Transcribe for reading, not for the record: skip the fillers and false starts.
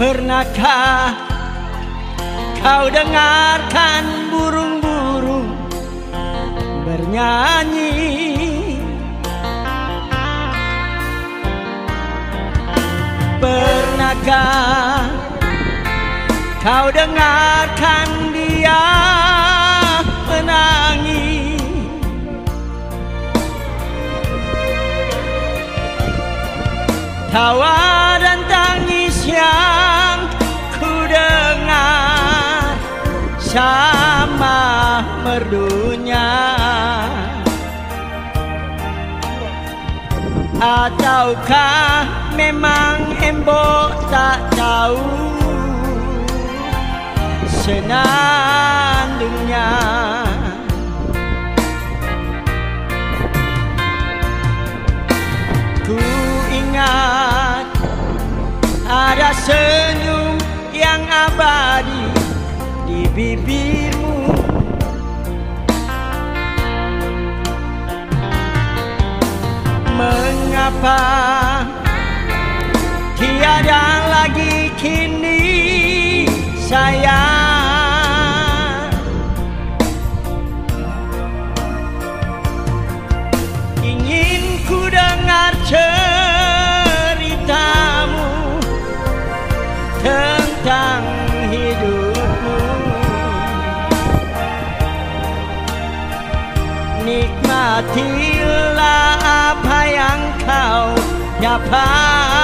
Pernahkah kau dengarkan burung-burung bernyanyi? Pernahkah kau dengarkan dia menangis? Tawa dan tangis yang ku dengar sama merdunya. Ataukah memang embok tak tahu senandungnya? Ku ingat ada senyum yang abadi di bibirmu. Mengapa tiada lagi kini sayang? Ingin ku dengar ceritamu tentang hidupmu. Nikmatilah apa yang kau dapat.